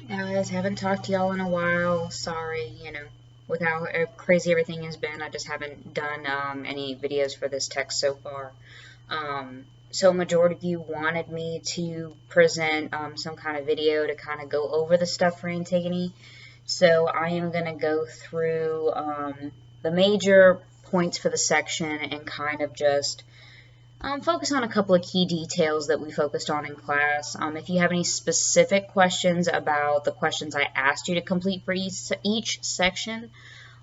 Guys, haven't talked to y'all in a while. Sorry, with how crazy everything has been, I just haven't done any videos for this text so far. So majority of you wanted me to present some kind of video to kind of go over the stuff for Antigone. So I am going to go through the major points for the section and kind of just focus on a couple of key details that we focused on in class. If you have any specific questions about the questions I asked you to complete for each section,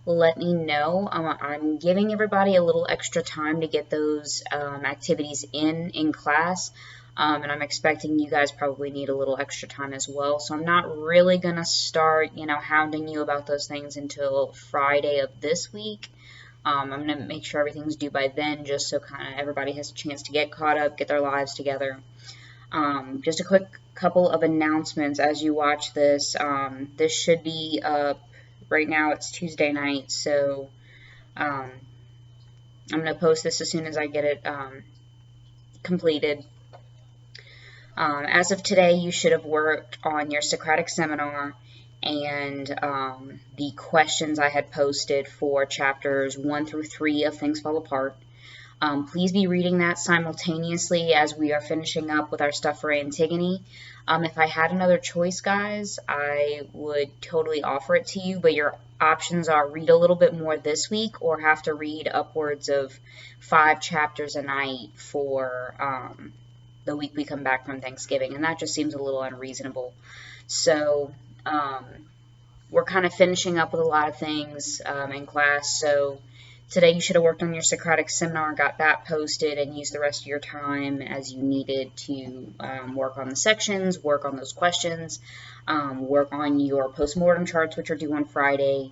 let me know. I'm giving everybody a little extra time to get those activities in class, and I'm expecting you guys probably need a little extra time as well. So I'm not really going to start, hounding you about those things until Friday of this week. I'm going to make sure everything's due by then, just so kind of everybody has a chance to get caught up, get their lives together. Just a quick couple of announcements as you watch this. This should be up, right now it's Tuesday night, so I'm going to post this as soon as I get it completed. As of today, you should have worked on your Socratic seminar and the questions I had posted for chapters 1 through 3 of Things Fall Apart. Please be reading that simultaneously as we are finishing up with our stuff for Antigone. If I had another choice, guys, I would totally offer it to you, but your options are read a little bit more this week or have to read upwards of 5 chapters a night for the week we come back from Thanksgiving, and that just seems a little unreasonable. So we're kind of finishing up with a lot of things in class, so today you should have worked on your Socratic seminar, got that posted, and used the rest of your time as you needed to work on the sections, work on those questions, work on your postmortem charts, which are due on Friday,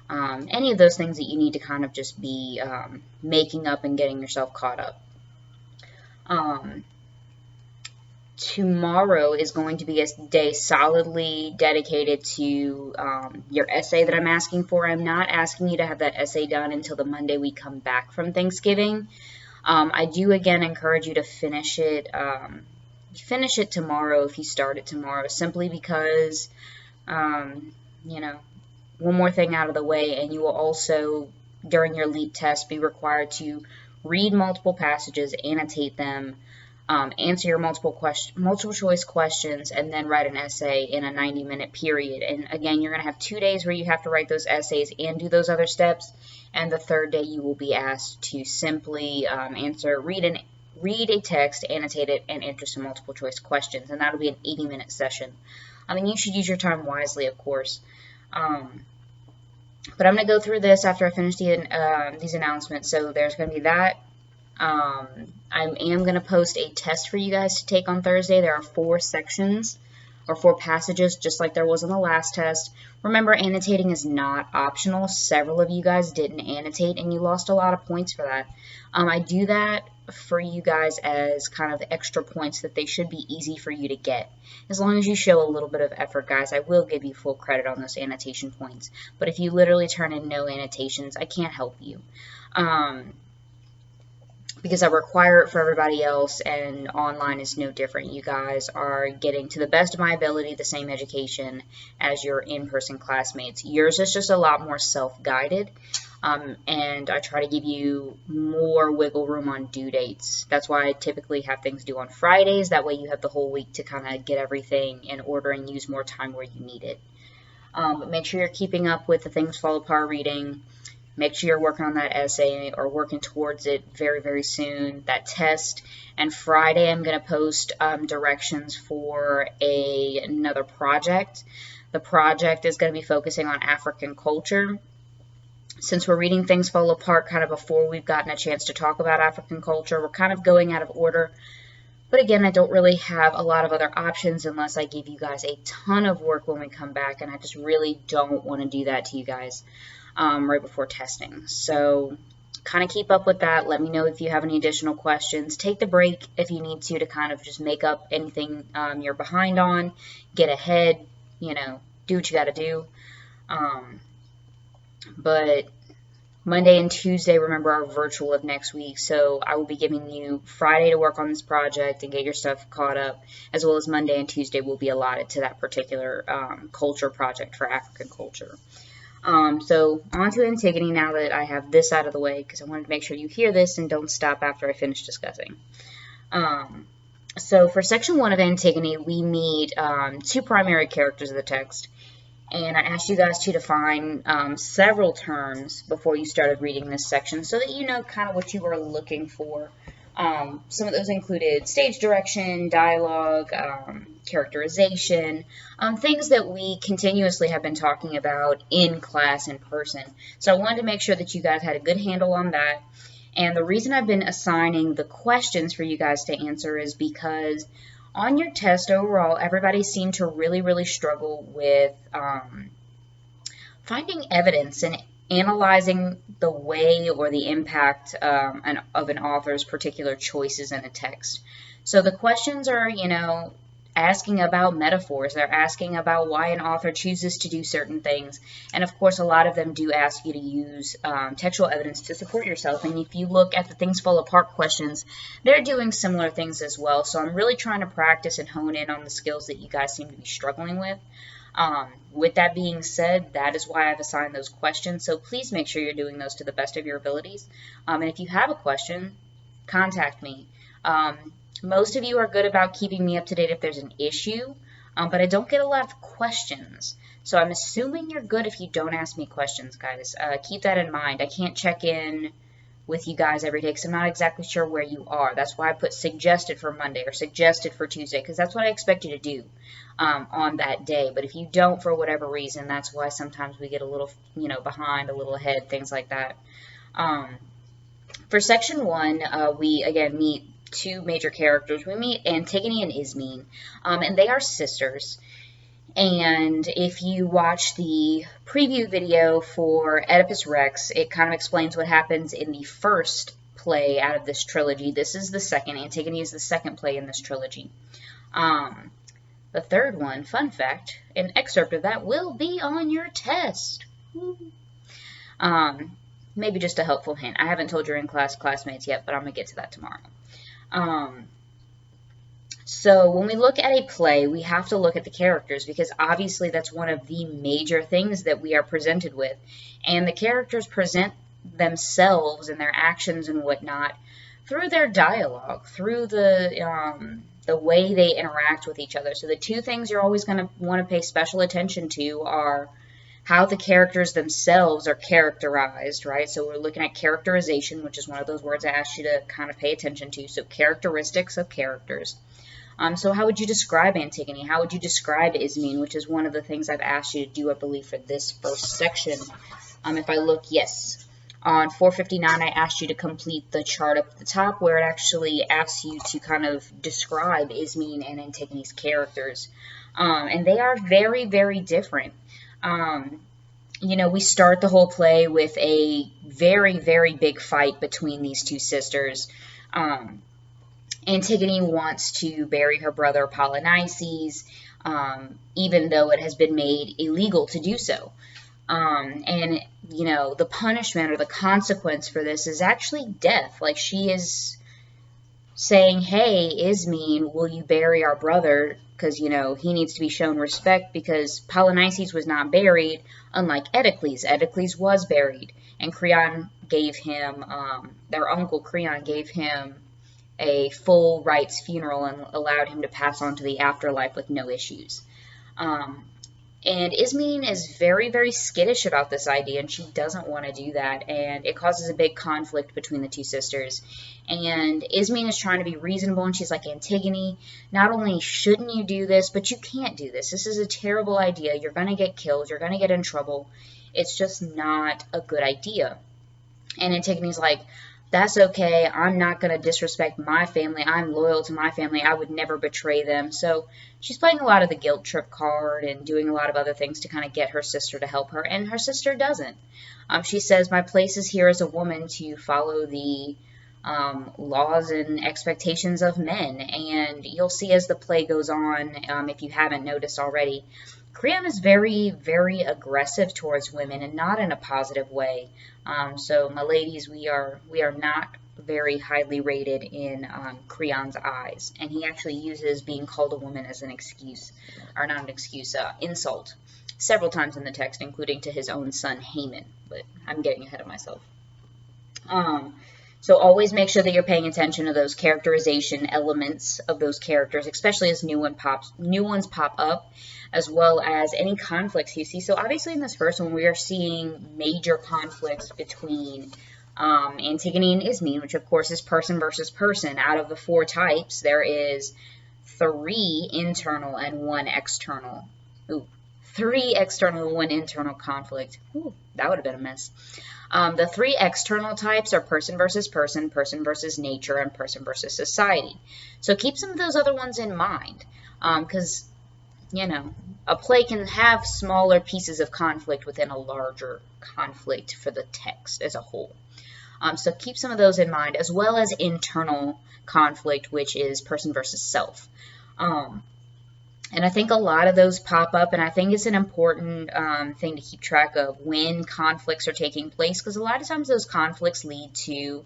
any of those things that you need to kind of just be making up and getting yourself caught up. Tomorrow is going to be a day solidly dedicated to your essay that I'm asking for. I'm not asking you to have that essay done until the Monday we come back from Thanksgiving. I do again encourage you to finish it tomorrow if you start it tomorrow, simply because, one more thing out of the way, and you will also, during your LEAP test, be required to read multiple passages, annotate them, answer your multiple choice questions, and then write an essay in a 90-minute period. And again, you're going to have 2 days where you have to write those essays and do those other steps, and the third day you will be asked to simply read a text, annotate it, and answer some multiple choice questions, and that'll be an 80-minute session. I mean, you should use your time wisely, of course. But I'm going to go through this after I finish these announcements. So there's going to be that. I am going to post a test for you guys to take on Thursday. There are 4 sections or 4 passages, just like there was in the last test. Remember, annotating is not optional. Several of you guys didn't annotate, and you lost a lot of points for that. I do that for you guys as kind of extra points that they should be easy for you to get. As long as you show a little bit of effort, guys, I will give you full credit on those annotation points. But if you literally turn in no annotations, I can't help you. Because I require it for everybody else, and online is no different. You guys are getting, to the best of my ability, the same education as your in-person classmates. Yours is just a lot more self-guided, and I try to give you more wiggle room on due dates. That's why I typically have things due on Fridays. That way you have the whole week to kind of get everything in order and use more time where you need it. But make sure you're keeping up with the Things Fall Apart reading. Make sure you're working on that essay or working towards it very, very soon. That test. And Friday I'm going to post directions for another project. The project is going to be focusing on African culture. Since we're reading Things Fall Apart kind of before we've gotten a chance to talk about African culture, we're kind of going out of order. But again, I don't really have a lot of other options unless I give you guys a ton of work when we come back, and I just really don't want to do that to you guys right before testing. So kind of keep up with that. Let me know if you have any additional questions. Take the break if you need to kind of just make up anything you're behind on. Get ahead, do what you got to do. But Monday and Tuesday, remember, are virtual of next week, so I will be giving you Friday to work on this project and get your stuff caught up, as well as Monday and Tuesday will be allotted to that particular culture project for African culture. So on to Antigone now that I have this out of the way, because I wanted to make sure you hear this and don't stop after I finish discussing. So for section 1 of Antigone, we meet two primary characters of the text, and I asked you guys to define several terms before you started reading this section so that you know kind of what you are looking for. Some of those included stage direction, dialogue, characterization, things that we continuously have been talking about in class in person. So I wanted to make sure that you guys had a good handle on that. And the reason I've been assigning the questions for you guys to answer is because on your test overall, everybody seemed to really struggle with finding evidence and analyzing the way or the impact of an author's particular choices in a text. So the questions are, asking about metaphors. They're asking about why an author chooses to do certain things. And of course, a lot of them do ask you to use textual evidence to support yourself. And if you look at the Things Fall Apart questions, they're doing similar things as well. So I'm really trying to practice and hone in on the skills that you guys seem to be struggling with. With that being said, that is why I've assigned those questions. So please make sure you're doing those to the best of your abilities. And if you have a question, contact me. Most of you are good about keeping me up to date if there's an issue, but I don't get a lot of questions. So I'm assuming you're good if you don't ask me questions, guys. Keep that in mind. I can't check in with you guys every day because I'm not exactly sure where you are. That's why I put suggested for Monday or suggested for Tuesday, because that's what I expect you to do on that day. But if you don't for whatever reason, that's why sometimes we get a little, behind, a little ahead, things like that. For section 1, we again meet two major characters. We meet Antigone and Ismene, and they are sisters. And if you watch the preview video for Oedipus Rex, it kind of explains what happens in the first play out of this trilogy. This is the second. Antigone is the second play in this trilogy. The third one, fun fact, an excerpt of that will be on your test. Maybe just a helpful hint. I haven't told your in-class classmates yet, but I'm going to get to that tomorrow. So when we look at a play, we have to look at the characters because obviously that's one of the major things that we are presented with. And the characters present themselves and their actions and whatnot through their dialogue, through the way they interact with each other. So the two things you're always going to want to pay special attention to are how the characters themselves are characterized, right? So we're looking at characterization, which is one of those words I asked you to kind of pay attention to. So characteristics of characters. So how would you describe Antigone? How would you describe Ismene, which is one of the things I've asked you to do, I believe, for this first section. If I look, yes, on 459, I asked you to complete the chart up at the top where it actually asks you to kind of describe Ismene and Antigone's characters. And they are very different. We start the whole play with a very big fight between these two sisters. Antigone wants to bury her brother Polynices, even though it has been made illegal to do so. And the punishment or the consequence for this is actually death. Like, she is saying, hey, Ismene, will you bury our brother? Because, he needs to be shown respect because Polynices was not buried, unlike Oedicles. Oedicles was buried, and Creon gave him, their uncle Creon gave him a full rites funeral and allowed him to pass on to the afterlife with no issues. And Ismene is very skittish about this idea, and she doesn't want to do that, and it causes a big conflict between the two sisters. And Ismene is trying to be reasonable, and she's like, Antigone, not only shouldn't you do this, but you can't do this. This is a terrible idea. You're going to get killed. You're going to get in trouble. It's just not a good idea. And Antigone's like, that's okay. I'm not going to disrespect my family. I'm loyal to my family. I would never betray them. So she's playing a lot of the guilt trip card and doing a lot of other things to kind of get her sister to help her. And her sister doesn't. She says, my place is here as a woman to follow the laws and expectations of men. And you'll see as the play goes on, if you haven't noticed already, Creon is very, very aggressive towards women, and not in a positive way. So, my ladies, we are not very highly rated in Creon's eyes, and he actually uses being called a woman as an excuse, or not an excuse, insult, several times in the text, including to his own son Haman. But I'm getting ahead of myself. So always make sure that you're paying attention to those characterization elements of those characters, especially as new ones pop up, as well as any conflicts you see. So obviously in this first one, we are seeing major conflicts between Antigone and Ismene, which of course is person versus person. Out of the 4 types, there is 3 internal and 1 external. Ooh, 3 external and 1 internal conflict. Ooh, that would have been a mess. The 3 external types are person versus person, person versus nature, and person versus society. So keep some of those other ones in mind, because, you know, a play can have smaller pieces of conflict within a larger conflict for the text as a whole. So keep some of those in mind, as well as internal conflict, which is person versus self. And I think a lot of those pop up, and I think it's an important thing to keep track of when conflicts are taking place, because a lot of times those conflicts lead to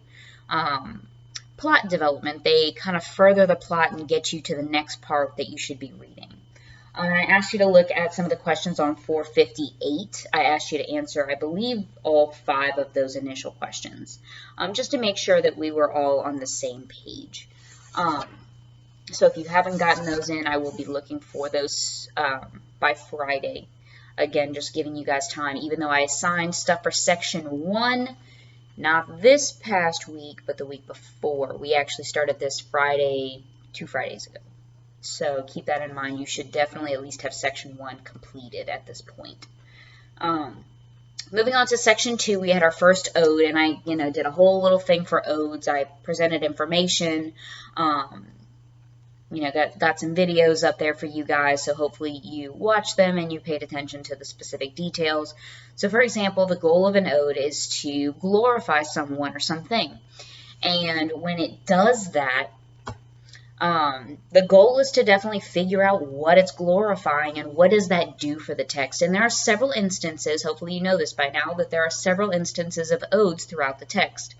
plot development. They kind of further the plot and get you to the next part that you should be reading. I asked you to look at some of the questions on 458. I asked you to answer, I believe, all 5 of those initial questions, just to make sure that we were all on the same page. So if you haven't gotten those in, I will be looking for those by Friday. Again, just giving you guys time, even though I assigned stuff for section 1, not this past week, but the week before. We actually started this Friday, 2 Fridays ago. So keep that in mind. You should definitely at least have section 1 completed at this point. Moving on to section 2, we had our first ode, and I, did a whole little thing for odes. I presented information. Got some videos up there for you guys, so hopefully you watched them and you paid attention to the specific details. So, for example, the goal of an ode is to glorify someone or something. And when it does that, the goal is to definitely figure out what it's glorifying and what does that do for the text. And there are several instances, hopefully you know this by now, that there are several instances of odes throughout the text.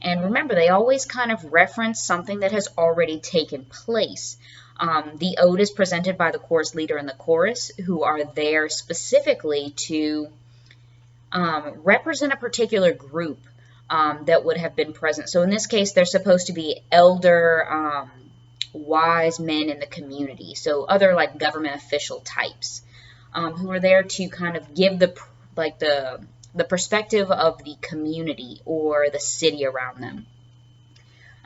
And remember, they always kind of reference something that has already taken place. The ode is presented by the chorus leader and the chorus, who are there specifically to represent a particular group that would have been present. So in this case, they're supposed to be elder, wise men in the community. So other like government official types who are there to kind of give the perspective of the community or the city around them.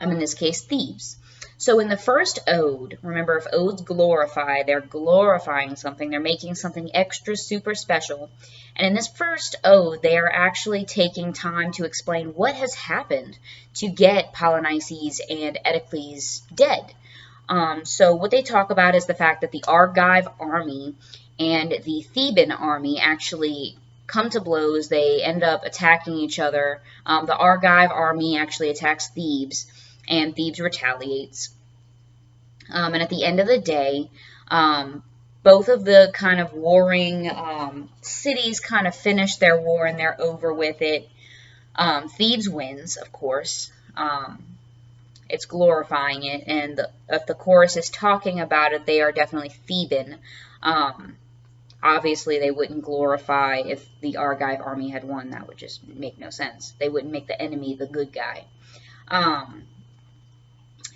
In this case, thieves. So in the first ode, remember, if odes glorify, they're glorifying something. They're making something extra super special. And in this first ode, they are actually taking time to explain what has happened to get Polynices and Eteocles dead. So what they talk about is the fact that the Argive army and the Theban army actually come to blows. They end up attacking each other. The Argive army actually attacks Thebes, and Thebes retaliates. And at the end of the day, both of the kind of warring cities kind of finish their war and they're over with it. Thebes wins, of course. It's glorifying it, and if the chorus is talking about it, they are definitely Theban. Obviously, they wouldn't glorify if the Argive army had won. That would just make no sense. They wouldn't make the enemy the good guy.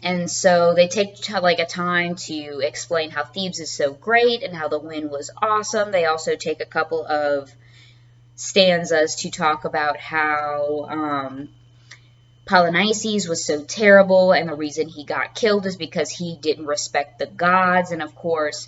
And so they take like a time to explain how Thebes is so great and how the win was awesome. They also take a couple of stanzas to talk about how Polynices was so terrible, and the reason he got killed is because he didn't respect the gods. And of course,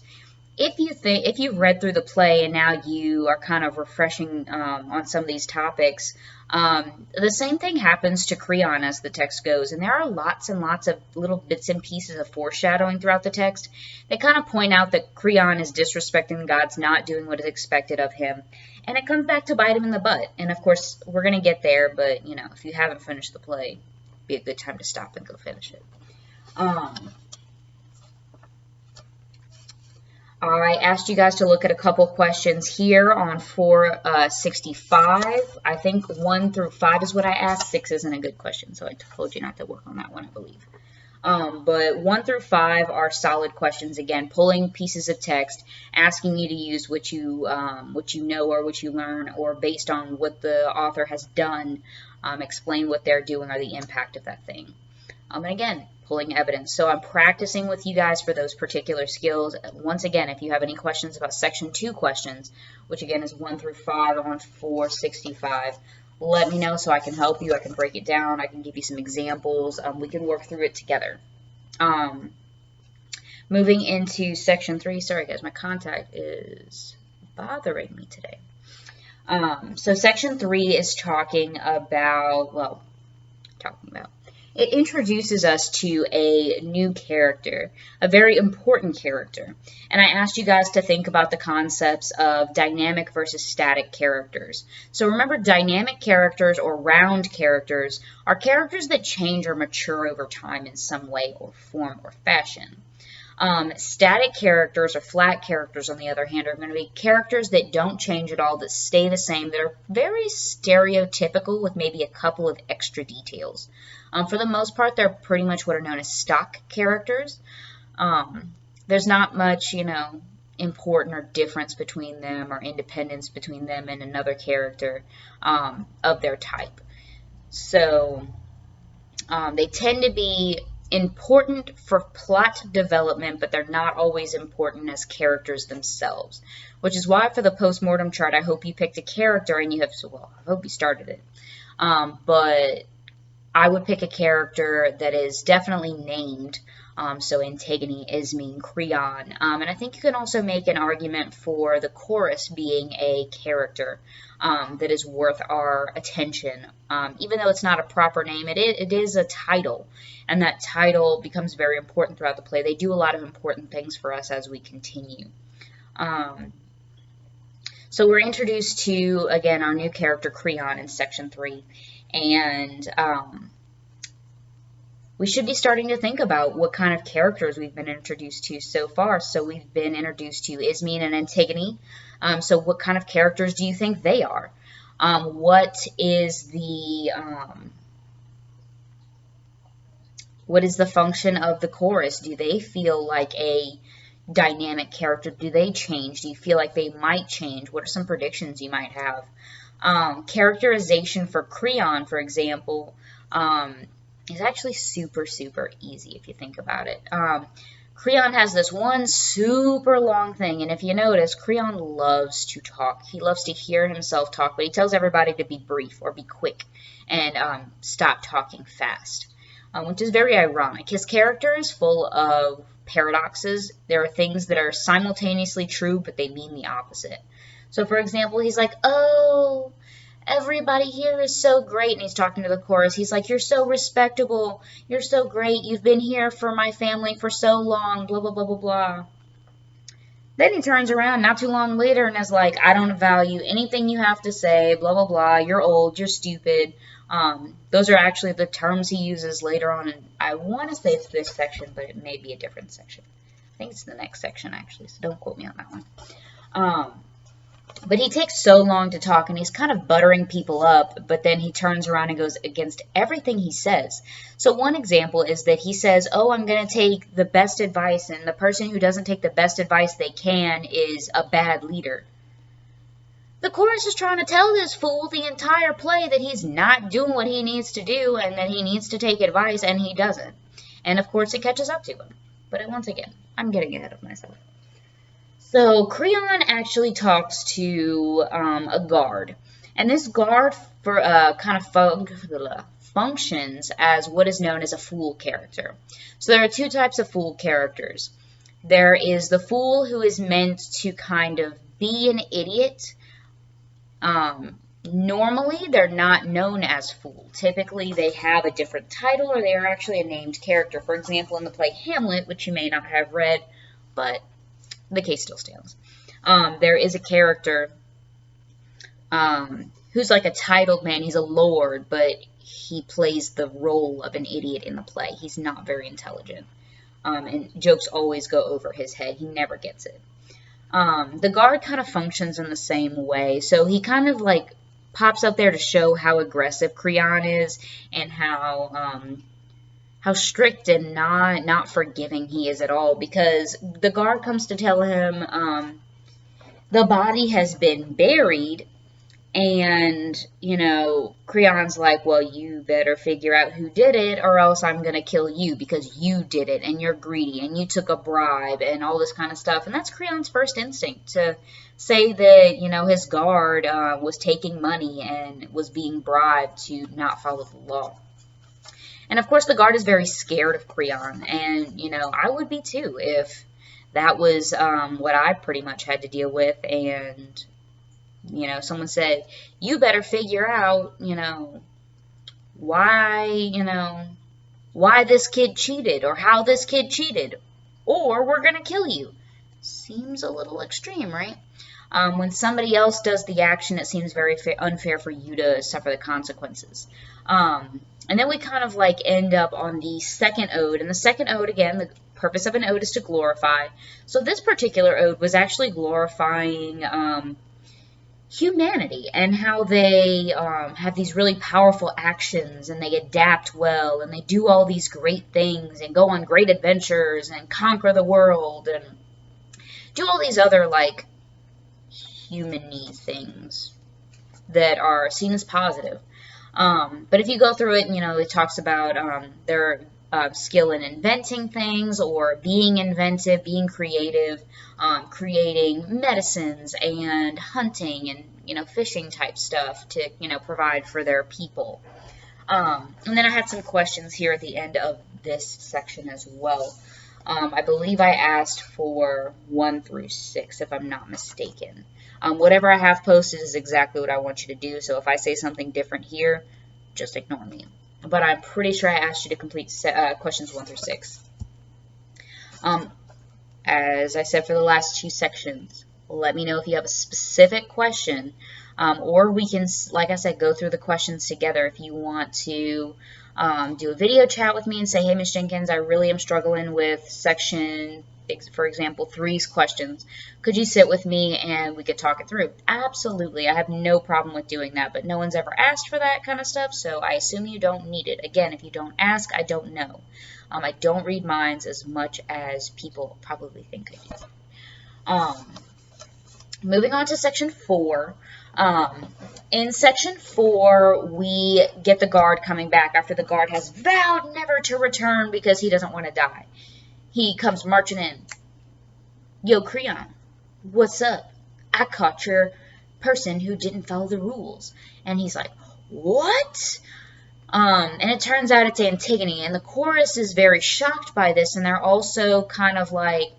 if you've read through the play and now you are kind of refreshing on some of these topics, the same thing happens to Creon as the text goes, and there are lots and lots of little bits and pieces of foreshadowing throughout the text. They kind of point out that Creon is disrespecting the gods, not doing what is expected of him, and it comes back to bite him in the butt. And of course, we're going to get there, but if you haven't finished the play, be a good time to stop and go finish it. I asked you guys to look at a couple questions here on 465. I think 1 through 5 is what I asked. 6 isn't a good question, so I told you not to work on that one, I believe. But 1 through 5 are solid questions. Again, pulling pieces of text, asking you to use what you know or what you learn, or based on what the author has done, explain what they're doing or the impact of that thing. And again, pulling evidence. So I'm practicing with you guys for those particular skills. Once again, if you have any questions about section 2 questions, which again is 1 through 5 on 465, let me know so I can help you. I can break it down. I can give you some examples. We can work through it together. Moving into section 3. Sorry guys, my contact is bothering me today. So section 3 is talking about, it introduces us to a new character, a very important character. And I asked you guys to think about the concepts of dynamic versus static characters. So remember, dynamic characters or round characters are characters that change or mature over time in some way or form or fashion. Static characters or flat characters, on the other hand, are going to be characters that don't change at all, that stay the same, that are very stereotypical with maybe a couple of extra details. For the most part, they're pretty much what are known as stock characters. There's not much, important or difference between them or independence between them and another character of their type. So they tend to be important for plot development, but they're not always important as characters themselves, which is why for the postmortem chart, I hope you picked a character and you have, well, I hope you started it, but I would pick a character that is definitely named, so Antigone, Ismene, Creon, and I think you can also make an argument for the chorus being a character that is worth our attention. Even though it's not a proper name, it is a title, and that title becomes very important throughout the play. They do a lot of important things for us as we continue. So we're introduced to, again, our new character, Creon, in section 3, and we should be starting to think about what kind of characters we've been introduced to so far. So we've been introduced to Ismene and Antigone. So what kind of characters do you think they are? What is the function of the chorus? Do they feel like a dynamic character? Do they change? Do you feel like they might change? What are some predictions you might have? Characterization for Creon, for example, is actually super, super easy if you think about it. Creon has this one super long thing, and if you notice, Creon loves to talk. He loves to hear himself talk, but he tells everybody to be brief or be quick and stop talking fast, which is very ironic. His character is full of paradoxes. There are things that are simultaneously true, but they mean the opposite. So, for example, he's like, oh, everybody here is so great, and he's talking to the chorus. He's like, you're so respectable, you're so great, you've been here for my family for so long, blah, blah, blah, blah, blah. Then he turns around not too long later and is like, I don't value anything you have to say, blah, blah, blah, you're old, you're stupid. Those are actually the terms he uses later on, and I want to say it's this section, but it may be a different section. I think it's the next section, actually, so don't quote me on that one. But he takes so long to talk, and he's kind of buttering people up, but then he turns around and goes against everything he says. So one example is that he says, oh, I'm going to take the best advice, and the person who doesn't take the best advice they can is a bad leader. The chorus is trying to tell this fool the entire play that he's not doing what he needs to do, and that he needs to take advice, and he doesn't. And of course it catches up to him. But once again, I'm getting ahead of myself. So Creon actually talks to a guard, and this guard for kind of functions as what is known as a fool character. So there are two types of fool characters. There is the fool who is meant to kind of be an idiot. Normally, they're not known as fool. Typically, they have a different title, or they are actually a named character. For example, in the play Hamlet, which you may not have read, but the case still stands. There is a character who's like a titled man. He's a lord, but he plays the role of an idiot in the play. He's not very intelligent. And jokes always go over his head. He never gets it. The guard kind of functions in the same way. So he kind of like pops up there to show how aggressive Creon is and how strict and not forgiving he is at all, because the guard comes to tell him the body has been buried. And, you know, Creon's like, well, you better figure out who did it or else I'm going to kill you because you did it and you're greedy and you took a bribe and all this kind of stuff. And that's Creon's first instinct, to say that, you know, his guard was taking money and was being bribed to not follow the law. And, of course, the guard is very scared of Creon. And, you know, I would be too if that was what I pretty much had to deal with. And you know, someone said, you better figure out, you know, why this kid cheated or how this kid cheated, or we're going to kill you. Seems a little extreme, right? When somebody else does the action, it seems very unfair for you to suffer the consequences. And then we kind of like end up on the second ode. And the second ode, again, the purpose of an ode is to glorify. So this particular ode was actually glorifying humanity and how they have these really powerful actions and they adapt well and they do all these great things and go on great adventures and conquer the world and do all these other like human-y things that are seen as positive. But if you go through it, you know, it talks about their skill in inventing things or being inventive, being creative, creating medicines and hunting and, you know, fishing type stuff to, you know, provide for their people. And then I had some questions here at the end of this section as well. I believe I asked for 1 through 6, if I'm not mistaken. Whatever I have posted is exactly what I want you to do, so if I say something different here, just ignore me. But I'm pretty sure I asked you to complete questions 1 through 6. As I said for the last 2 sections, let me know if you have a specific question, or we can, like I said, go through the questions together. If you want to do a video chat with me and say, hey, Ms. Jenkins, I really am struggling with section, for example, 3's questions. Could you sit with me and we could talk it through? Absolutely. I have no problem with doing that, but no one's ever asked for that kind of stuff, so I assume you don't need it. Again, if you don't ask, I don't know. I don't read minds as much as people probably think I do. Moving on to section 4. In section 4, we get the guard coming back after the guard has vowed never to return because he doesn't want to die. He comes marching in. Yo, Creon, what's up? I caught your person who didn't follow the rules. And he's like, what? And it turns out it's Antigone. And the chorus is very shocked by this. And they're also kind of like,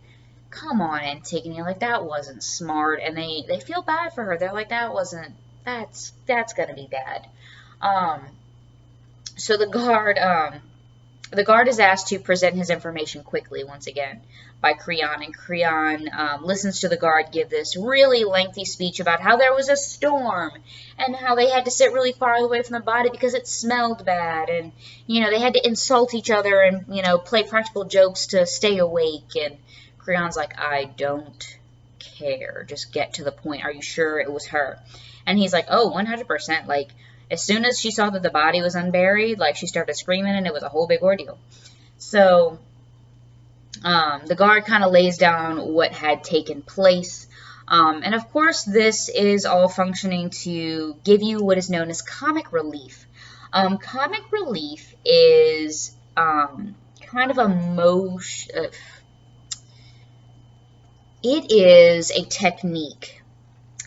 come on, Antigone. Like, that wasn't smart. And they feel bad for her. They're like, that's going to be bad. So the guard is asked to present his information quickly once again by Creon, and Creon listens to the guard give this really lengthy speech about how there was a storm and how they had to sit really far away from the body because it smelled bad, and, you know, they had to insult each other and, you know, play practical jokes to stay awake. And Creon's like, I don't care. Just get to the point. Are you sure it was her? And he's like, oh, 100%. Like, as soon as she saw that the body was unburied, like, she started screaming, and it was a whole big ordeal. So, the guard kind of lays down what had taken place. And, of course, this is all functioning to give you what is known as comic relief. Comic relief is kind of a motion. It is a technique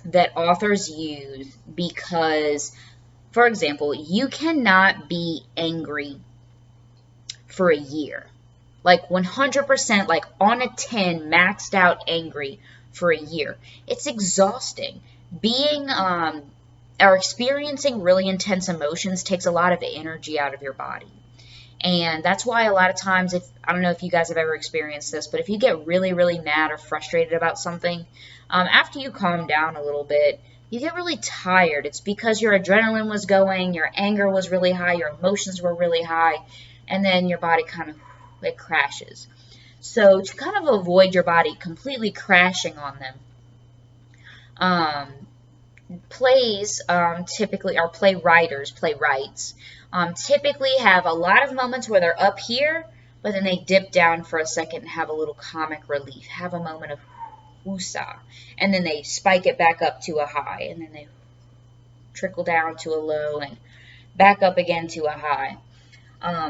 that authors use because, for example, you cannot be angry for a year. Like 100%, like on a 10, maxed out angry for a year. It's exhausting. Being or experiencing really intense emotions takes a lot of energy out of your body. And that's why a lot of times, I don't know if you guys have ever experienced this, but if you get really, really mad or frustrated about something, after you calm down a little bit, you get really tired. It's because your adrenaline was going, your anger was really high, your emotions were really high, and then your body kind of, it crashes. So to kind of avoid your body completely crashing on them, plays typically, or playwrights, typically have a lot of moments where they're up here, but then they dip down for a second and have a little comic relief, have a moment of woosah, and then they spike it back up to a high, and then they trickle down to a low and back up again to a high.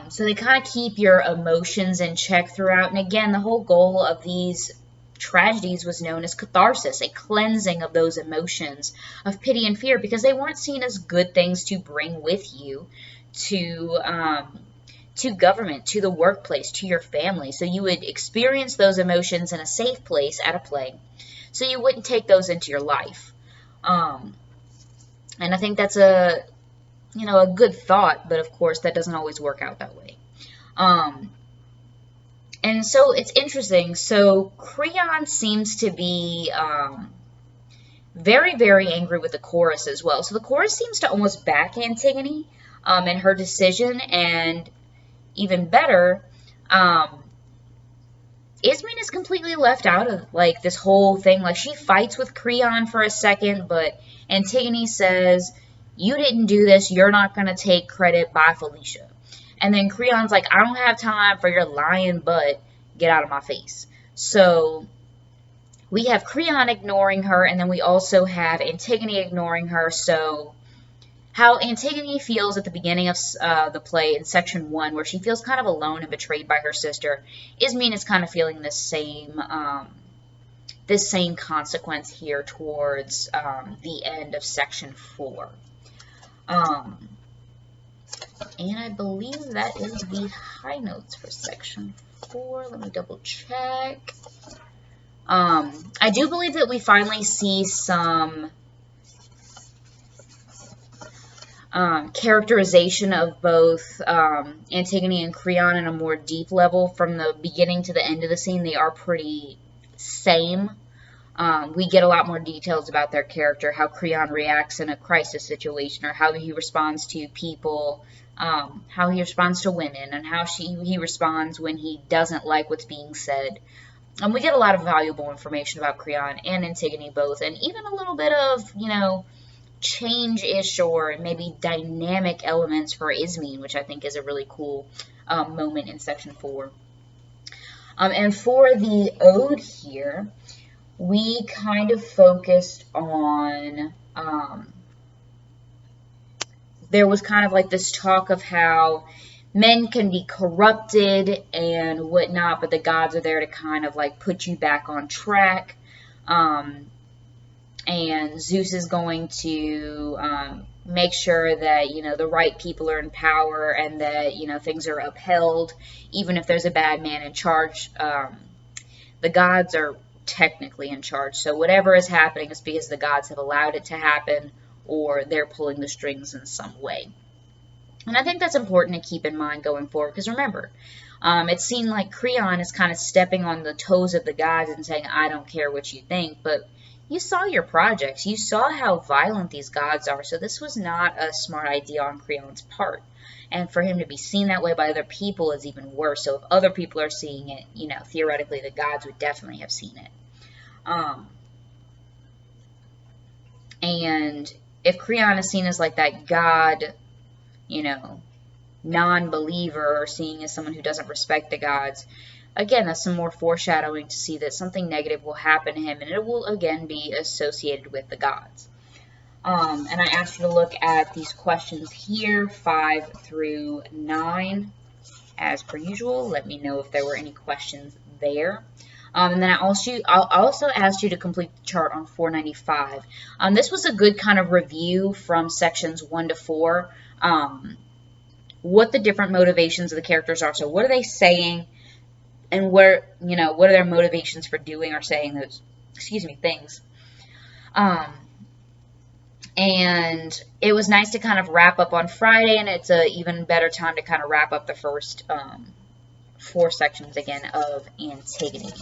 So they kind of keep your emotions in check throughout. And again, the whole goal of these tragedies was known as catharsis, a cleansing of those emotions of pity and fear, because they weren't seen as good things to bring with you to government, to the workplace, to your family. So you would experience those emotions in a safe place at a play, so you wouldn't take those into your life. And I think that's a good thought, but of course that doesn't always work out that way. And so it's interesting. So Creon seems to be very, very angry with the chorus as well. So the chorus seems to almost back Antigone in her decision, and even better, Ismene is completely left out of like this whole thing. Like, she fights with Creon for a second, but Antigone says, "You didn't do this. You're not going to take credit. Bye, Felicia." And then Creon's like, "I don't have time for your lying butt. Get out of my face." So we have Creon ignoring her, and then we also have Antigone ignoring her. So how Antigone feels at the beginning of the play in section 1, where she feels kind of alone and betrayed by her sister, Ismene is kind of feeling this same consequence here towards the end of section 4. And I believe that is the high notes for section 4. Let me double check. I do believe that we finally see some characterization of both Antigone and Creon in a more deep level. From the beginning to the end of the scene, they are pretty same. We get a lot more details about their character, how Creon reacts in a crisis situation, or how he responds to people, how he responds to women, and how he responds when he doesn't like what's being said. And we get a lot of valuable information about Creon and Antigone both, and even a little bit of, change-ish or maybe dynamic elements for Ismene, which I think is a really cool moment in section 4. And for the ode here, we kind of focused on, there was kind of like this talk of how men can be corrupted and whatnot, but the gods are there to kind of like put you back on track. And Zeus is going to make sure that, the right people are in power, and that, things are upheld. Even if there's a bad man in charge, the gods are technically in charge. So whatever is happening is because the gods have allowed it to happen, or they're pulling the strings in some way. And I think that's important to keep in mind going forward, because remember, it seemed like Creon is kind of stepping on the toes of the gods and saying, "I don't care what you think," but you saw your projects. You saw how violent these gods are, so this was not a smart idea on Creon's part. And for him to be seen that way by other people is even worse. So if other people are seeing it, theoretically the gods would definitely have seen it. And if Creon is seen as like that god, non-believer, or seeing as someone who doesn't respect the gods, again, that's some more foreshadowing to see that something negative will happen to him, and it will again be associated with the gods. And I asked you to look at these questions here, 5 through 9, as per usual. Let me know if there were any questions there. And then I also asked you to complete the chart on 495. This was a good kind of review from sections 1 to 4, what the different motivations of the characters are. So what are they saying, and what are their motivations for doing or saying those, things. And it was nice to kind of wrap up on Friday, and it's an even better time to kind of wrap up the first 4 sections again of Antigone.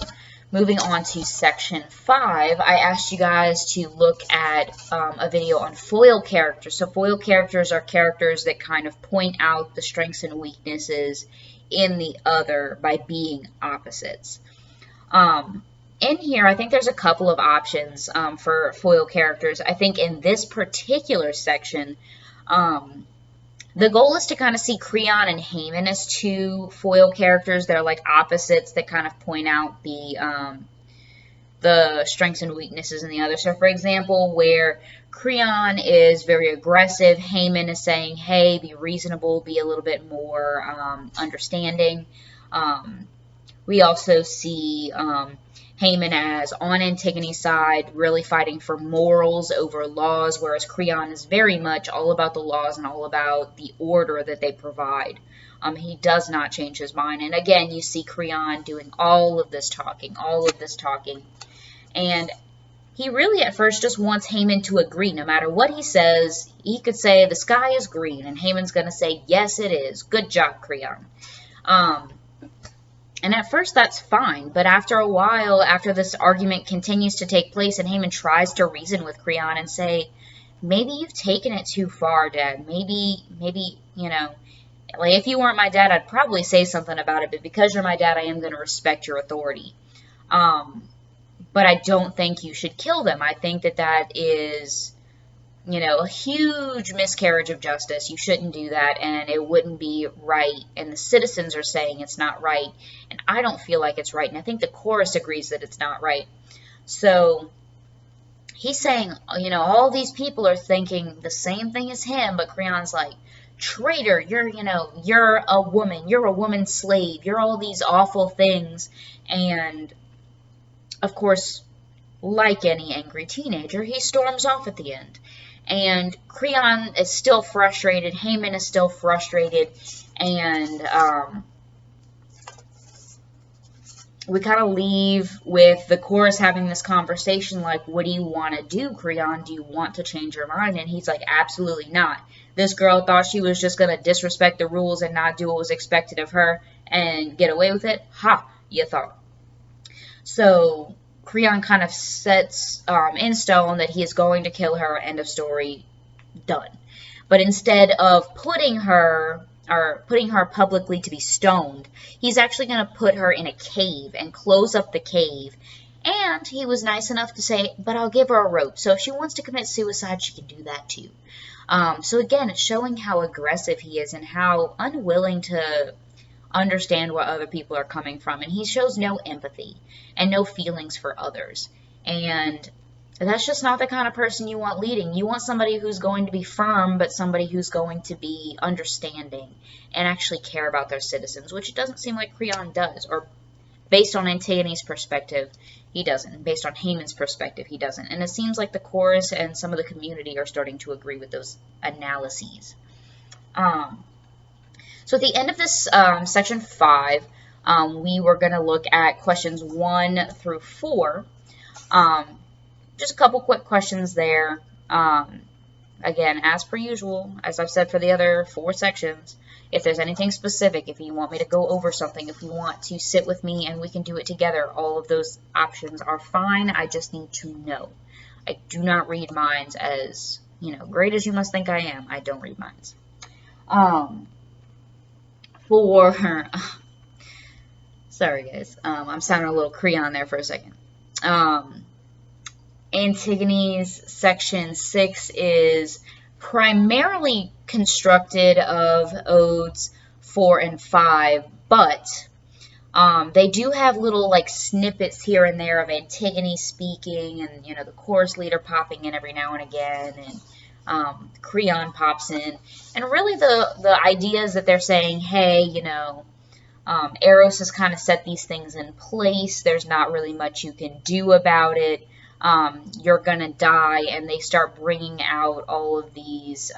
Moving on to section 5, I asked you guys to look at a video on foil characters. So foil characters are characters that kind of point out the strengths and weaknesses in the other by being opposites. In here, I think there's a couple of options for foil characters. I think in this particular section, the goal is to kind of see Creon and Haman as two foil characters. They're like opposites that kind of point out the strengths and weaknesses in the other. So, for example, where Creon is very aggressive, Haman is saying, hey, be reasonable, be a little bit more understanding. We also see Haman as on Antigone's side, really fighting for morals over laws, whereas Creon is very much all about the laws and all about the order that they provide. He does not change his mind. And again, you see Creon doing all of this talking. And he really at first just wants Haman to agree. No matter what he says, he could say the sky is green, and Haman's going to say, yes, it is. Good job, Creon. And at first that's fine, but after a while, after this argument continues to take place and Haman tries to reason with Creon and say, maybe you've taken it too far, Dad. Maybe, you know, like if you weren't my dad, I'd probably say something about it, but because you're my dad, I am going to respect your authority. But I don't think you should kill them. I think that that is, you know, a huge miscarriage of justice. You shouldn't do that, and it wouldn't be right. And the citizens are saying it's not right, and I don't feel like it's right. And I think the chorus agrees that it's not right. So he's saying, you know, all these people are thinking the same thing as him, but Creon's like, traitor, you're a woman, you're a woman slave, you're all these awful things. And of course, like any angry teenager, he storms off at the end. And Creon is still frustrated. Haman is still frustrated. And we kind of leave with the chorus having this conversation like, what do you want to do, Creon? Do you want to change your mind? And he's like, absolutely not. This girl thought she was just going to disrespect the rules and not do what was expected of her and get away with it. Ha, you thought. So Creon kind of sets in stone that he is going to kill her, end of story, done. But instead of putting her publicly to be stoned, he's actually going to put her in a cave and close up the cave. And he was nice enough to say, but I'll give her a rope. So if she wants to commit suicide, she can do that too. So again, it's showing how aggressive he is and how unwilling to understand where other people are coming from, and he shows no empathy and no feelings for others. And that's just not the kind of person you want leading. You want somebody who's going to be firm, but somebody who's going to be understanding and actually care about their citizens, which it doesn't seem like Creon does. Or based on Antigone's perspective, he doesn't. Based on Haman's perspective, he doesn't. And it seems like the chorus and some of the community are starting to agree with those analyses. So at the end of this section 5, we were going to look at questions 1 through 4. Just a couple quick questions there. Again, as per usual, as I've said for the other 4 sections, if there's anything specific, if you want me to go over something, if you want to sit with me and we can do it together, all of those options are fine. I just need to know. I do not read minds as, you know, great as you must think I am. I don't read minds. Sorry guys, I'm sounding a little Creon there for a second. Antigone's section 6 is primarily constructed of odes 4 and 5, but they do have little like snippets here and there of Antigone speaking, and you know, the chorus leader popping in every now and again, and Creon pops in, and really the idea is that they're saying, hey, you know, Eros has kind of set these things in place. There's not really much you can do about it. You're gonna die, and they start bringing out all of these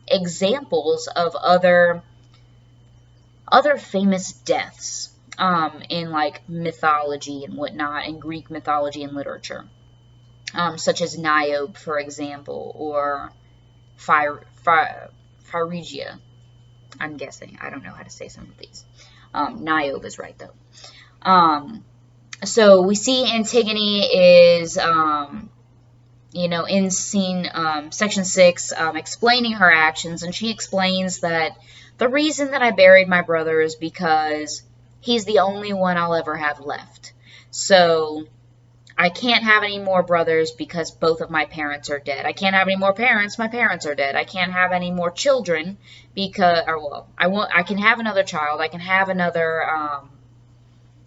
examples of other famous deaths in like mythology and whatnot, in Greek mythology and literature, such as Niobe, for example, or Phrygia. I'm guessing. I don't know how to say some of these. Niobe is right, though. So we see Antigone is, in scene section 6, explaining her actions, and she explains that the reason that I buried my brother is because he's the only one I'll ever have left. So I can't have any more brothers because both of my parents are dead. I can't have any more parents. My parents are dead. I can't have any more children because, or well, I can have another child. I can have another.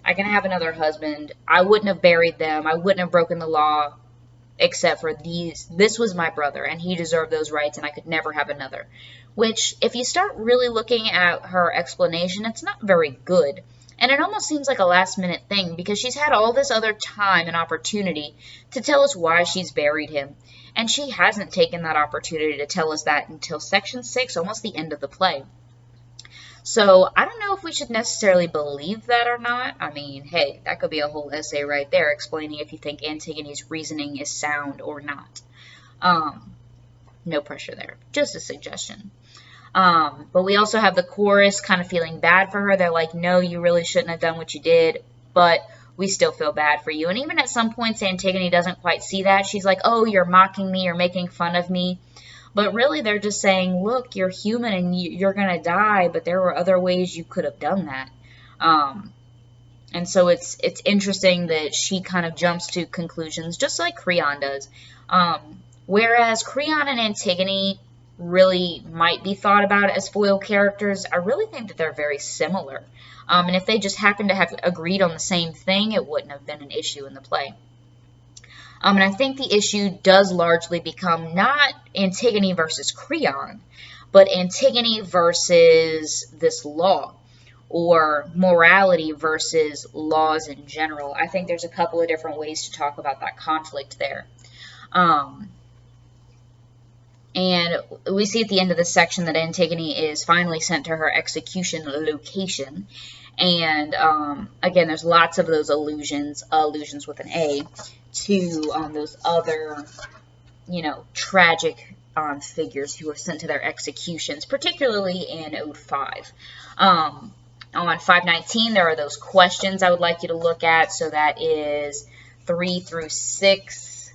I can have another husband. I wouldn't have buried them. I wouldn't have broken the law, except for these. This was my brother, and he deserved those rights, and I could never have another. Which, if you start really looking at her explanation, it's not very good. And it almost seems like a last-minute thing, because she's had all this other time and opportunity to tell us why she's buried him. And she hasn't taken that opportunity to tell us that until section 6, almost the end of the play. So I don't know if we should necessarily believe that or not. I mean, hey, that could be a whole essay right there explaining if you think Antigone's reasoning is sound or not. No pressure there, just a suggestion. But we also have the chorus kind of feeling bad for her. They're like, no, you really shouldn't have done what you did, but we still feel bad for you. And even at some points, Antigone doesn't quite see that. She's like, oh, you're mocking me, you're making fun of me. But really, they're just saying, look, you're human and you're going to die, but there were other ways you could have done that. And so it's interesting that she kind of jumps to conclusions, just like Creon does. Whereas Creon and Antigone really might be thought about as foil characters, I really think that they're very similar. And if they just happened to have agreed on the same thing, it wouldn't have been an issue in the play. And I think the issue does largely become not Antigone versus Creon, but Antigone versus this law, or morality versus laws in general. I think there's a couple of different ways to talk about that conflict there. And we see at the end of the section that Antigone is finally sent to her execution location. And again, there's lots of those allusions with an A, to those other, tragic figures who were sent to their executions, particularly in Ode 5. On 519, there are those questions I would like you to look at. So that is 3 through 6,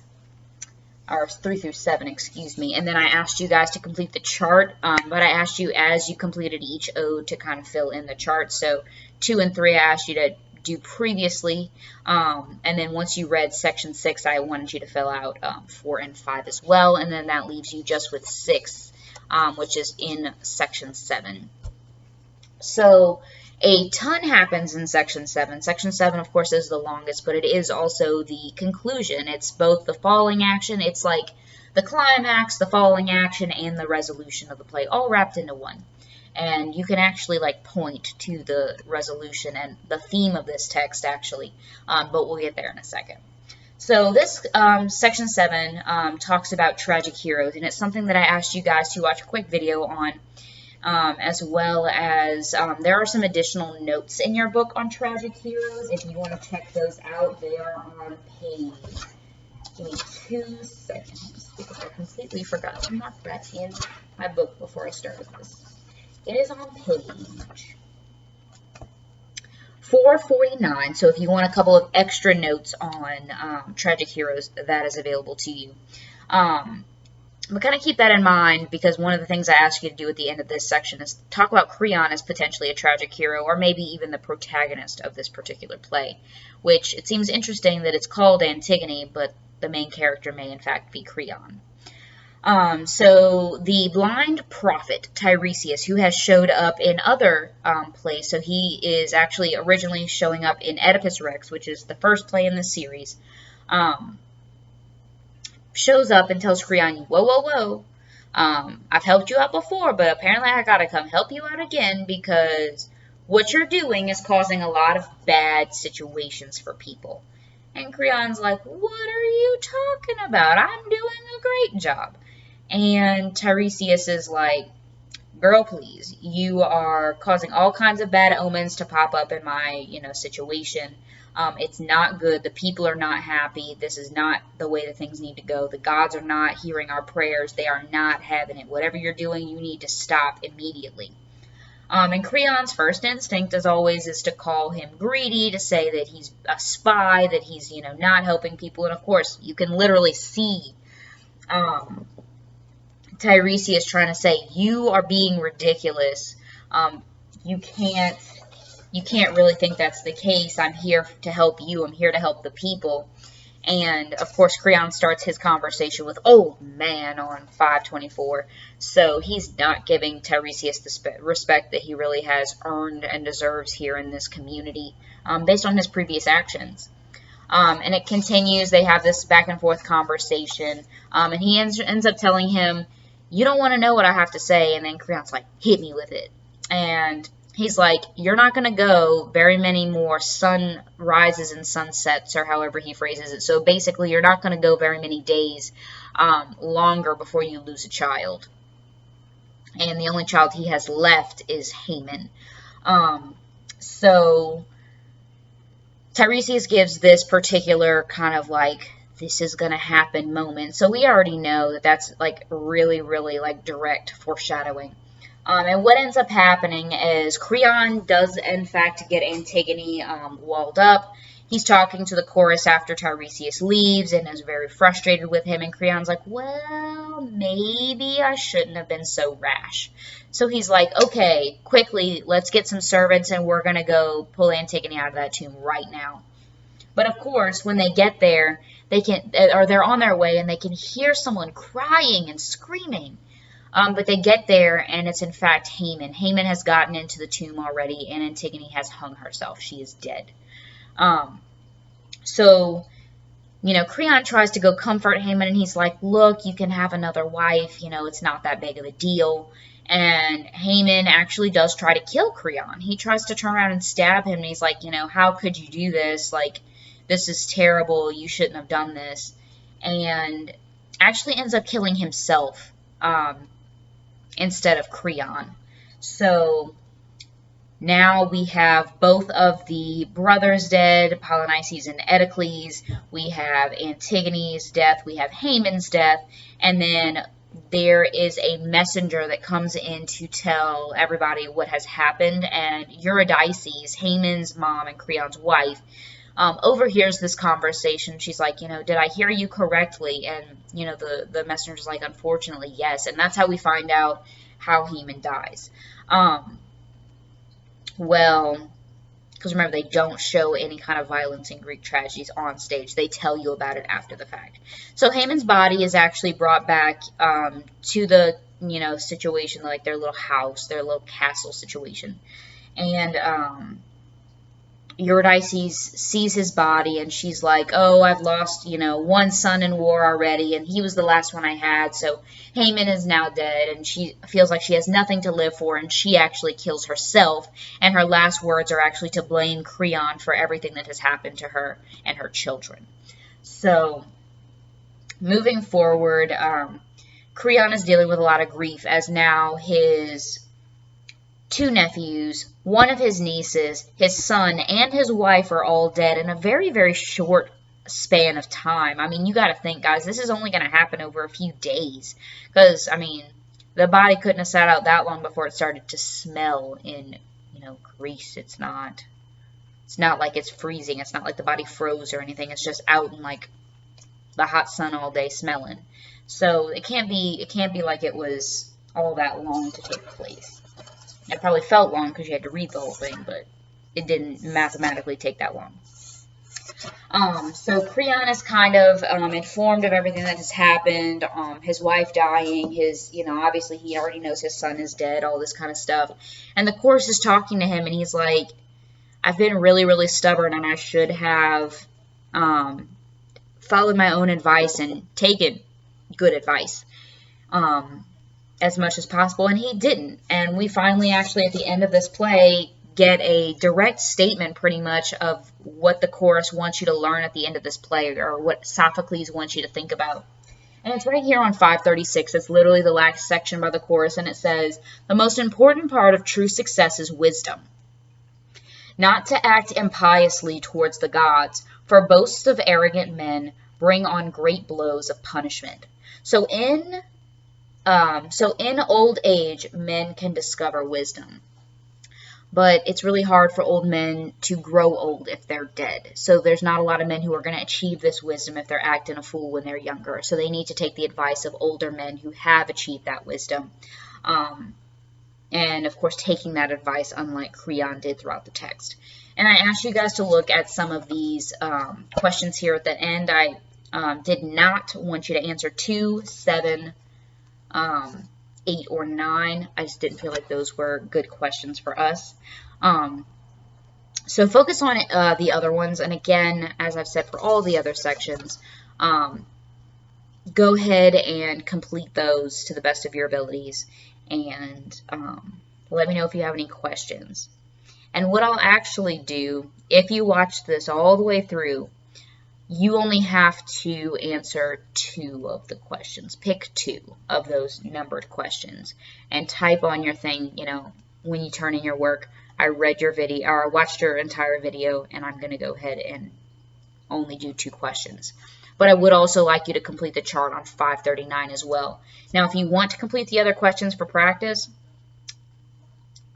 or 3 through 7, excuse me. And then I asked you guys to complete the chart, but I asked you as you completed each ode to kind of fill in the chart. So 2 and 3, I asked you to do previously, and then once you read section 6, I wanted you to fill out 4 and 5 as well, and then that leaves you just with 6, which is in section 7. So a ton happens in section 7. Section 7, of course, is the longest, but it is also the conclusion. It's both the falling action, it's like the climax, the falling action, and the resolution of the play, all wrapped into one. And you can actually point to the resolution and the theme of this text actually, but we'll get there in a second. So this section 7 talks about tragic heroes, and it's something that I asked you guys to watch a quick video on, as well as there are some additional notes in your book on tragic heroes. If you want to check those out, they are on page, give me 2 seconds because I completely forgot to mark that in my book before I started this. It is on page 449, so if you want a couple of extra notes on tragic heroes, that is available to you. But kind of keep that in mind, because one of the things I ask you to do at the end of this section is talk about Creon as potentially a tragic hero, or maybe even the protagonist of this particular play, which it seems interesting that it's called Antigone, but the main character may in fact be Creon. So the blind prophet Tiresias, who has showed up in other plays, so he is actually originally showing up in Oedipus Rex, which is the first play in the series, shows up and tells Creon, whoa, whoa, whoa, I've helped you out before, but apparently I gotta come help you out again, because what you're doing is causing a lot of bad situations for people. And Creon's like, what are you talking about? I'm doing a great job. And Tiresias is like, girl, please, you are causing all kinds of bad omens to pop up in my, situation. It's not good. The people are not happy. This is not the way that things need to go. The gods are not hearing our prayers. They are not having it. Whatever you're doing, you need to stop immediately. And Creon's first instinct, as always, is to call him greedy, to say that he's a spy, that he's, not helping people. And of course, you can literally see Tiresias trying to say, you are being ridiculous. You can't really think that's the case. I'm here to help you. I'm here to help the people. And, of course, Creon starts his conversation with old man on 524. So he's not giving Tiresias the respect that he really has earned and deserves here in this community based on his previous actions. And it continues. They have this back and forth conversation. And he ends up telling him, you don't want to know what I have to say. And then Creon's like, hit me with it. And he's like, you're not going to go very many more sunrises and sunsets, or however he phrases it. So basically, you're not going to go very many days longer before you lose a child. And the only child he has left is Haman. So Tiresias gives this particular kind of like, this is going to happen moment. So we already know that that's like really, really like direct foreshadowing. And what ends up happening is Creon does, in fact, get Antigone walled up. He's talking to the chorus after Tiresias leaves and is very frustrated with him. And Creon's like, well, maybe I shouldn't have been so rash. So he's like, okay, quickly, let's get some servants and we're going to go pull Antigone out of that tomb right now. But of course, when they get there, they're on their way and they can hear someone crying and screaming. But they get there, and it's in fact Haman. Haman has gotten into the tomb already, and Antigone has hung herself. She is dead. So, Creon tries to go comfort Haman, and he's like, look, you can have another wife. It's not that big of a deal. And Haman actually does try to kill Creon. He tries to turn around and stab him, and he's like, how could you do this? Like, this is terrible. You shouldn't have done this. And actually ends up killing himself. Instead of Creon. So now we have both of the brothers dead, Polynices and Eteocles. We have Antigone's death. We have Haman's death. And then there is a messenger that comes in to tell everybody what has happened. And Eurydice, Haman's mom and Creon's wife, overhears this conversation. She's like, did I hear you correctly? And, the messenger's like, unfortunately, yes. And that's how we find out how Haman dies. Well, because remember, they don't show any kind of violence in Greek tragedies on stage. They tell you about it after the fact. So Haman's body is actually brought back to the, situation, like their little house, their little castle situation. And, Eurydice sees his body and she's like, oh, I've lost, one son in war already, and he was the last one I had, so Haman is now dead, and she feels like she has nothing to live for, and she actually kills herself, and her last words are actually to blame Creon for everything that has happened to her and her children. So, moving forward, Creon is dealing with a lot of grief, as now his 2 nephews, one of his nieces, his son, and his wife are all dead in a very, very short span of time. I mean, you got to think, guys, this is only going to happen over a few days. Because, I mean, the body couldn't have sat out that long before it started to smell in, Greece. It's not like it's freezing. It's not like the body froze or anything. It's just out in, like, the hot sun all day smelling. So, it can't be like it was all that long to take place. It probably felt long because you had to read the whole thing, but it didn't mathematically take that long. So Creon is kind of informed of everything that has happened, his wife dying, obviously he already knows his son is dead, all this kind of stuff. And the chorus is talking to him, and he's like, I've been really, really stubborn, and I should have followed my own advice and taken good advice. As much as possible, and he didn't. And we finally actually at the end of this play get a direct statement pretty much of what the chorus wants you to learn at the end of this play, or what Sophocles wants you to think about. And it's right here on 536. It's literally the last section by the chorus, and it says, the most important part of true success is wisdom. Not to act impiously towards the gods, for boasts of arrogant men bring on great blows of punishment. So in old age, men can discover wisdom. but it's really hard for old men to grow old if they're dead. So there's not a lot of men who are going to achieve this wisdom if they're acting a fool when they're younger. So they need to take the advice of older men who have achieved that wisdom. And of course, taking that advice, unlike Creon did throughout the text. And I asked you guys to look at some of these questions here at the end. I did not want you to answer 2, 7, 8, or 9. I just didn't feel like those were good questions for us. So focus on the other ones. And again, as I've said for all the other sections, go ahead and complete those to the best of your abilities. And let me know if you have any questions. And what I'll actually do, if you watch this all the way through, you only have to answer 2 of the questions. Pick 2 of those numbered questions and type on your thing, you know, when you turn in your work, I read your video, or I watched your entire video, and I'm going to go ahead and only do 2 questions. But I would also like you to complete the chart on 539 as well. Now, if you want to complete the other questions for practice,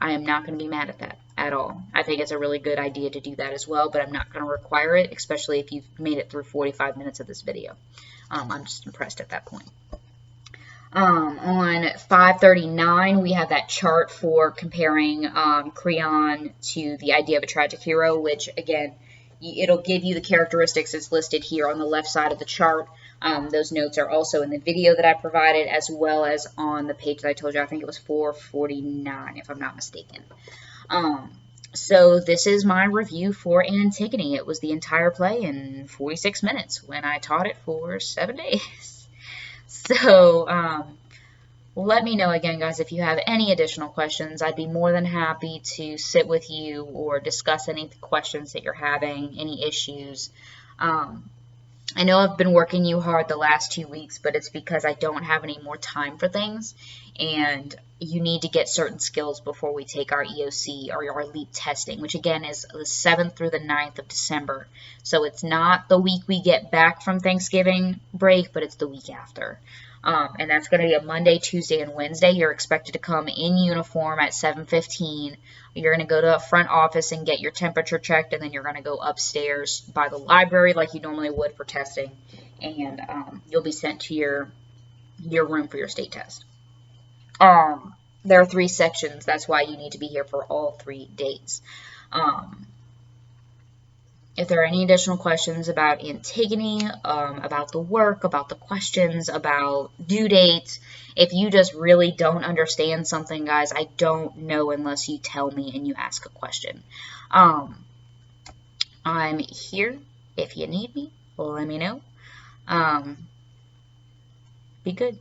I am not going to be mad at that at all. I think it's a really good idea to do that as well, but I'm not going to require it, especially if you've made it through 45 minutes of this video. I'm just impressed at that point. On 539, we have that chart for comparing Creon to the idea of a tragic hero, which, again, it'll give you the characteristics as listed here on the left side of the chart. Those notes are also in the video that I provided, as well as on the page that I told you. I think it was 449, if I'm not mistaken. So this is my review for Antigone. It was the entire play in 46 minutes when I taught it for 7 days. So let me know again, guys, if you have any additional questions. I'd be more than happy to sit with you or discuss any questions that you're having, any issues. I know I've been working you hard the last 2 weeks, but it's because I don't have any more time for things, and you need to get certain skills before we take our EOC or our LEAP testing, which again is the 7th through the 9th of December. So it's not the week we get back from Thanksgiving break, but it's the week after. And that's going to be a Monday, Tuesday, and Wednesday. You're expected to come in uniform at 7:15. You're going to go to the front office and get your temperature checked, and then you're going to go upstairs by the library like you normally would for testing, and you'll be sent to your room for your state test. There are 3 sections. That's why you need to be here for all 3 days. If there are any additional questions about Antigone, about the work, about the questions, about due dates, if you just really don't understand something, guys, I don't know unless you tell me and you ask a question. I'm here. If you need me, let me know. Be good.